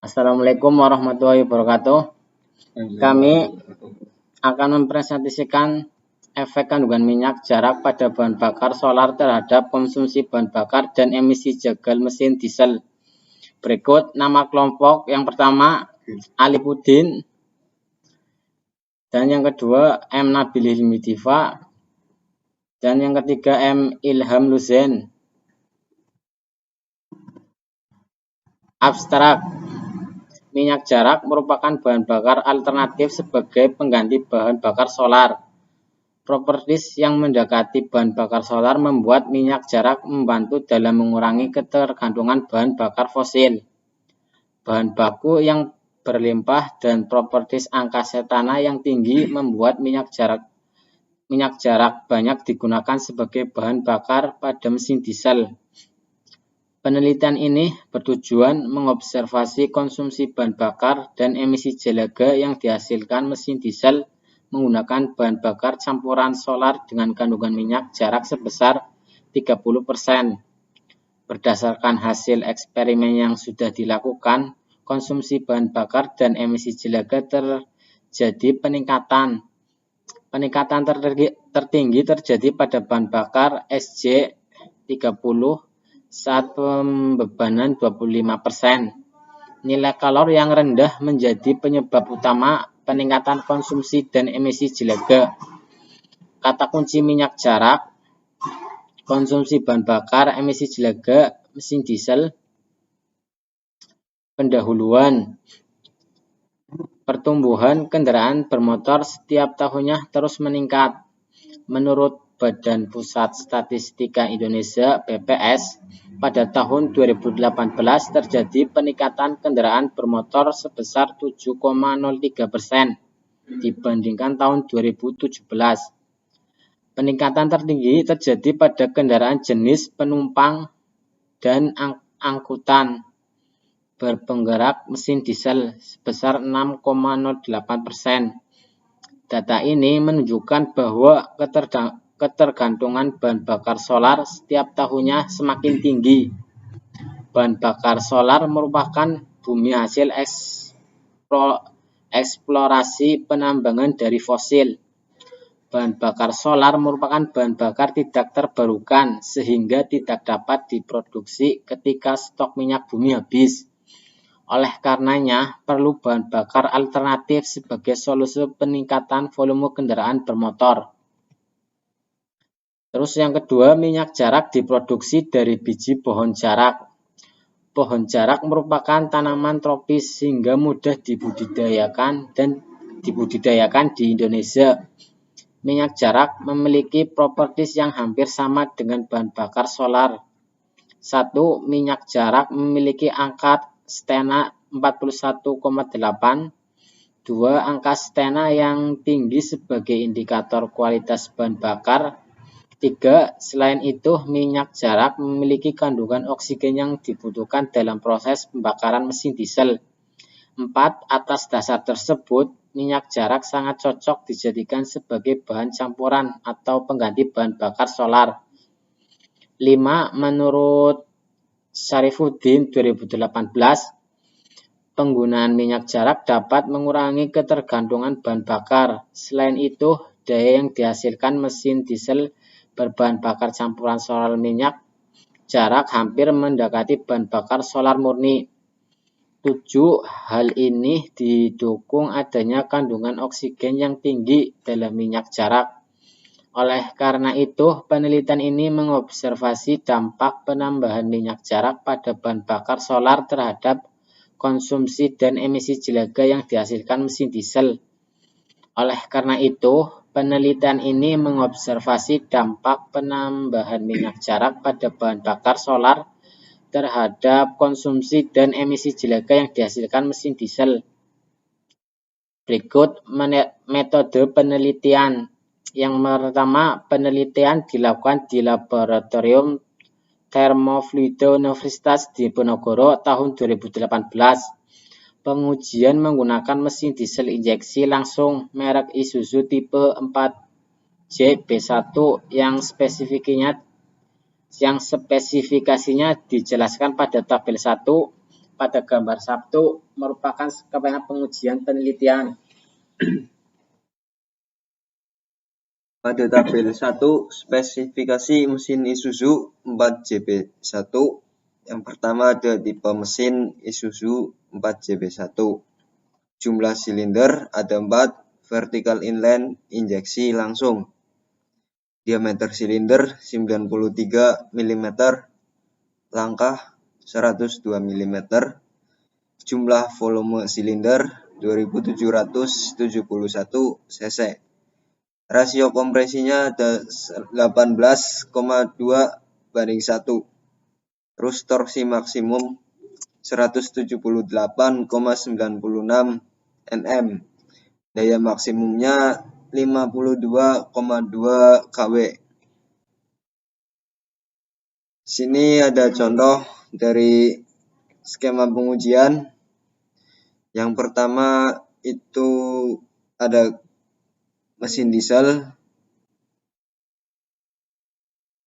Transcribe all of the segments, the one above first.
Assalamualaikum warahmatullahi wabarakatuh. Kami akan mempresentasikan efek kandungan minyak jarak pada bahan bakar solar terhadap konsumsi bahan bakar dan emisi jagal mesin diesel. Berikut nama kelompok yang pertama Alipudin, dan yang kedua M. Nabil Hilmi Diva, dan yang ketiga M. Ilham Luzen. Abstrak. Minyak jarak merupakan bahan bakar alternatif sebagai pengganti bahan bakar solar. Properties yang mendekati bahan bakar solar membuat minyak jarak membantu dalam mengurangi ketergantungan bahan bakar fosil. Bahan baku yang berlimpah dan properties angka setana yang tinggi membuat minyak jarak banyak digunakan sebagai bahan bakar pada mesin diesel. Penelitian ini bertujuan mengobservasi konsumsi bahan bakar dan emisi jelaga yang dihasilkan mesin diesel menggunakan bahan bakar campuran solar dengan kandungan minyak jarak sebesar 30%. Berdasarkan hasil eksperimen yang sudah dilakukan, konsumsi bahan bakar dan emisi jelaga terjadi peningkatan. Peningkatan tertinggi terjadi pada bahan bakar SJ30 saat pembebanan 25%. Nilai kalor yang rendah menjadi penyebab utama peningkatan konsumsi dan emisi jelaga. Kata kunci minyak jarak, konsumsi bahan bakar, emisi jelaga, mesin diesel. Pendahuluan. Pertumbuhan kendaraan bermotor setiap tahunnya terus meningkat. Menurut Badan Pusat Statistika Indonesia (BPS), pada tahun 2018 terjadi peningkatan kendaraan bermotor sebesar 7,03% dibandingkan tahun 2017. Peningkatan tertinggi terjadi pada kendaraan jenis penumpang dan angkutan berpenggerak mesin diesel sebesar 6,08%. Data ini menunjukkan bahwa ketergantungan bahan bakar solar setiap tahunnya semakin tinggi. Bahan bakar solar merupakan bumi hasil eksplorasi penambangan dari fosil. Bahan bakar solar merupakan bahan bakar tidak terbarukan sehingga tidak dapat diproduksi ketika stok minyak bumi habis. Oleh karenanya, perlu bahan bakar alternatif sebagai solusi peningkatan volume kendaraan bermotor. Terus yang kedua, minyak jarak diproduksi dari biji pohon jarak. Pohon jarak merupakan tanaman tropis sehingga mudah dibudidayakan di Indonesia. Minyak jarak memiliki properties yang hampir sama dengan bahan bakar solar. 1. Minyak jarak memiliki angka stena 41,8. 2. Angka stena yang tinggi sebagai indikator kualitas bahan bakar. 3. Selain itu, minyak jarak memiliki kandungan oksigen yang dibutuhkan dalam proses pembakaran mesin diesel. 4. Atas dasar tersebut, minyak jarak sangat cocok dijadikan sebagai bahan campuran atau pengganti bahan bakar solar. 5. Menurut Syarifuddin 2018, penggunaan minyak jarak dapat mengurangi ketergantungan bahan bakar. Selain itu, daya yang dihasilkan mesin diesel berbahan bakar campuran solar minyak jarak hampir mendekati bahan bakar solar murni. 7. Hal ini didukung adanya kandungan oksigen yang tinggi dalam minyak jarak. Oleh karena itu, penelitian ini mengobservasi dampak penambahan minyak jarak pada bahan bakar solar terhadap konsumsi dan emisi jelaga yang dihasilkan mesin diesel. Oleh karena itu, penelitian ini mengobservasi dampak penambahan minyak jarak pada bahan bakar solar terhadap konsumsi dan emisi jelaga yang dihasilkan mesin diesel. Berikut metode penelitian. Yang pertama, penelitian dilakukan di Laboratorium Termofluido Universitas Diponegoro tahun 2018. Pengujian menggunakan mesin diesel injeksi langsung merek Isuzu tipe 4JB1 yang spesifikasinya dijelaskan pada tabel 1. pada gambar 1 merupakan kewenangan pengujian penelitian. Pada tabel 1, spesifikasi mesin Isuzu 4JB1. Yang pertama ada tipe mesin Isuzu 4JB1. Jumlah silinder ada 4, vertical inline injeksi langsung. Diameter silinder 93 mm, langkah 102 mm. Jumlah volume silinder 2771 cc. Rasio kompresinya ada 18,2:1. Terus torsi maksimum 178,96 Nm. Daya maksimumnya 52,2 kW. Sini ada contoh dari skema pengujian. Yang pertama itu ada mesin diesel.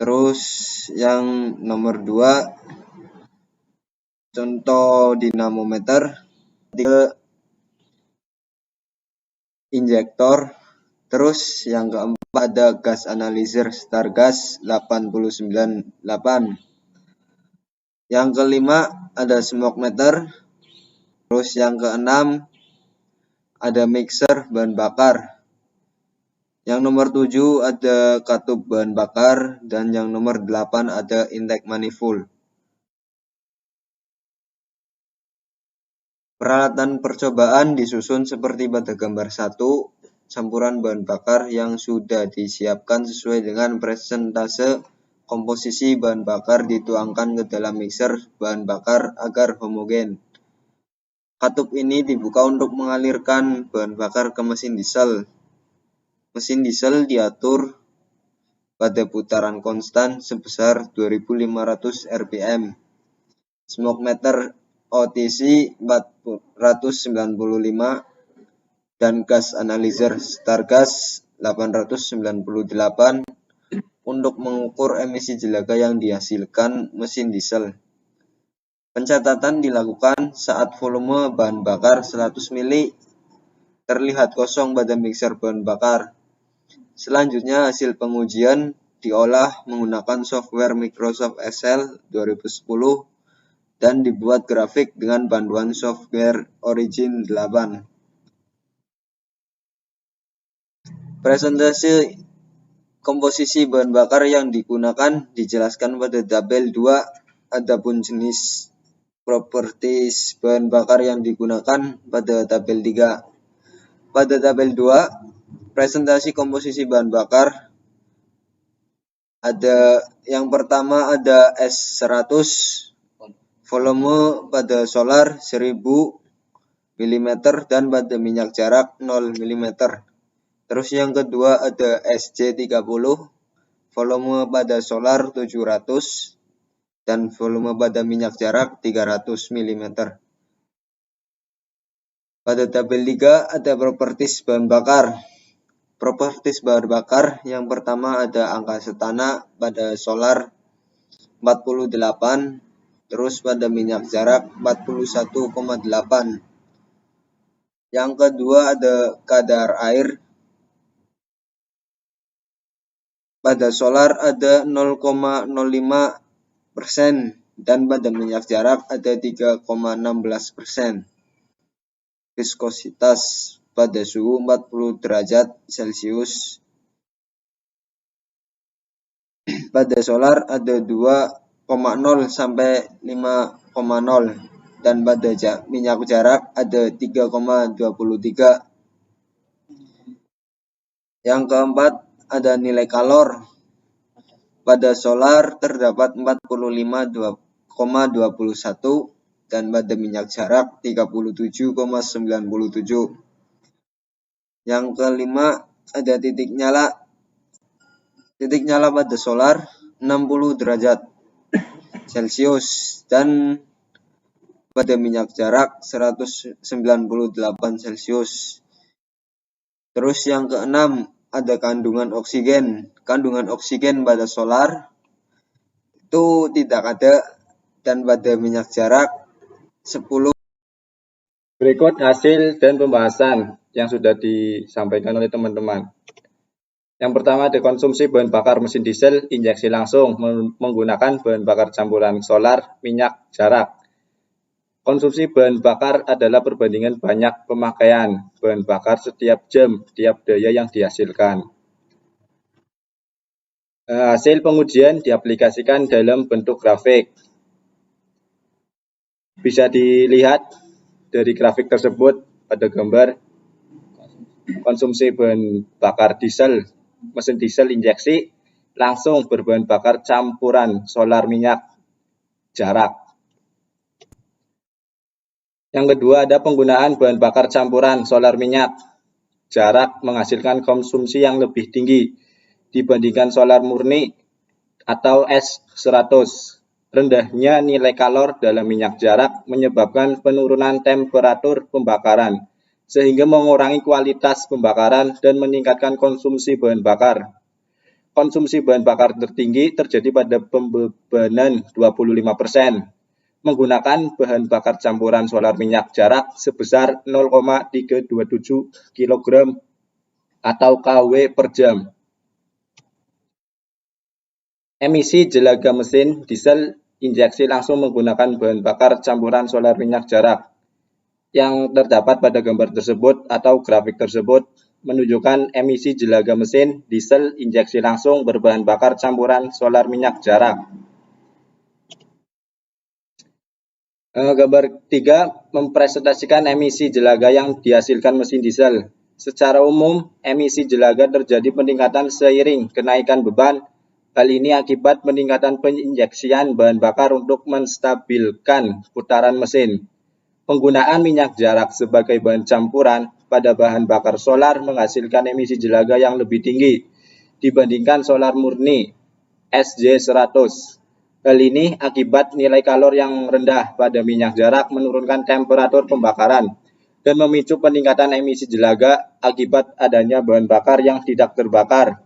Terus yang nomor 2 contoh dinamometer, 3 injektor. Terus yang keempat ada gas analyzer Stargas 898. Yang kelima ada smoke meter. Terus yang keenam ada mixer bahan bakar. Yang nomor 7 ada katup bahan bakar, dan yang nomor 8 ada intake manifold. Peralatan percobaan disusun seperti pada gambar 1, campuran bahan bakar yang sudah disiapkan sesuai dengan presentase komposisi bahan bakar dituangkan ke dalam mixer bahan bakar agar homogen. Katup ini dibuka untuk mengalirkan bahan bakar ke mesin diesel. Mesin diesel diatur pada putaran konstan sebesar 2500 rpm. Smoke meter OTC 495 dan gas analyzer Stargas 898 untuk mengukur emisi jelaga yang dihasilkan mesin diesel. Pencatatan dilakukan saat volume bahan bakar 100 ml terlihat kosong pada mixer bahan bakar. Selanjutnya hasil pengujian diolah menggunakan software Microsoft Excel 2010 dan dibuat grafik dengan bantuan software Origin 8. Presentasi komposisi bahan bakar yang digunakan dijelaskan pada tabel 2. Adapun jenis properties bahan bakar yang digunakan pada tabel 3. Pada tabel 2, presentasi komposisi bahan bakar. Ada yang pertama ada S100, volume pada solar 1000 mm dan pada minyak jarak 0 mm. Terus yang kedua ada SJ30, volume pada solar 700 dan volume pada minyak jarak 300 mm. Pada tabel 3 ada properties bahan bakar. Properties bahan bakar yang pertama ada angka setana pada solar 48, terus pada minyak jarak 41,8. Yang kedua ada kadar air. Pada solar ada 0,05% dan pada minyak jarak ada 3,16%. Viskositas pada suhu 40 derajat Celcius. Pada solar ada 2,0 sampai 5,0 dan pada minyak jarak ada 3,23. Yang keempat ada nilai kalor. Pada solar terdapat 45,21 dan pada minyak jarak 37,97. Yang kelima ada titik nyala. Titik nyala pada solar 60 derajat Celcius dan pada minyak jarak 198 Celcius. Terus yang keenam ada kandungan oksigen. Kandungan oksigen pada solar itu tidak ada dan pada minyak jarak 10. Berikut hasil dan pembahasan yang sudah disampaikan oleh teman-teman. Yang pertama, dekonsumsi bahan bakar mesin diesel injeksi langsung menggunakan bahan bakar campuran solar, minyak, jarak. Konsumsi bahan bakar adalah perbandingan banyak pemakaian bahan bakar setiap jam, tiap daya yang dihasilkan. Hasil pengujian diaplikasikan dalam bentuk grafik. Bisa dilihat dari grafik tersebut pada gambar konsumsi bahan bakar diesel, mesin diesel injeksi langsung berbahan bakar campuran solar minyak jarak. Yang kedua ada penggunaan bahan bakar campuran solar minyak jarak menghasilkan konsumsi yang lebih tinggi dibandingkan solar murni atau S100. Rendahnya nilai kalor dalam minyak jarak menyebabkan penurunan temperatur pembakaran, sehingga mengurangi kualitas pembakaran dan meningkatkan konsumsi bahan bakar. Konsumsi bahan bakar tertinggi terjadi pada pembebanan 25%, menggunakan bahan bakar campuran solar minyak jarak sebesar 0,327 kg atau kW per jam. Emisi jelaga mesin diesel injeksi langsung menggunakan bahan bakar campuran solar minyak jarak yang terdapat pada gambar tersebut atau grafik tersebut menunjukkan emisi jelaga mesin diesel injeksi langsung berbahan bakar campuran solar minyak jarak. Gambar 3 mempresentasikan emisi jelaga yang dihasilkan mesin diesel. Secara umum, emisi jelaga terjadi peningkatan seiring kenaikan beban. Hal ini akibat peningkatan penginjeksian bahan bakar untuk menstabilkan putaran mesin. Penggunaan minyak jarak sebagai bahan campuran pada bahan bakar solar menghasilkan emisi jelaga yang lebih tinggi dibandingkan solar murni SJ100. Hal ini akibat nilai kalor yang rendah pada minyak jarak menurunkan temperatur pembakaran dan memicu peningkatan emisi jelaga akibat adanya bahan bakar yang tidak terbakar.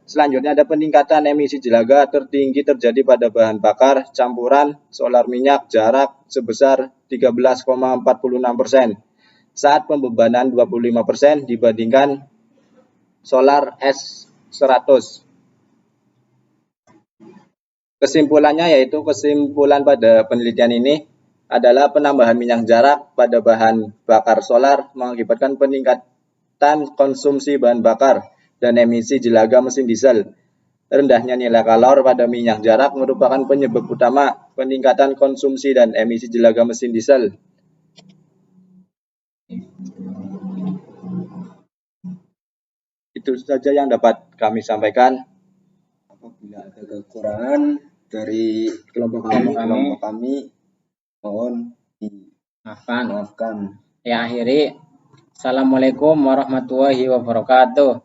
Selanjutnya ada peningkatan emisi jelaga tertinggi terjadi pada bahan bakar campuran solar minyak jarak sebesar 13,46% saat pembebanan 25% dibandingkan solar S100. Kesimpulannya yaitu kesimpulan pada penelitian ini adalah penambahan minyak jarak pada bahan bakar solar mengakibatkan peningkatan konsumsi bahan bakar dan emisi jelaga mesin diesel. Rendahnya nilai kalor pada minyak jarak merupakan penyebab utama peningkatan konsumsi dan emisi jelaga mesin diesel. Itu saja yang dapat kami sampaikan. Apabila ada kekurangan dari kelompok kami mohon Maafkan. dimaafkan. Ya akhiri. Assalamualaikum warahmatullahi wabarakatuh.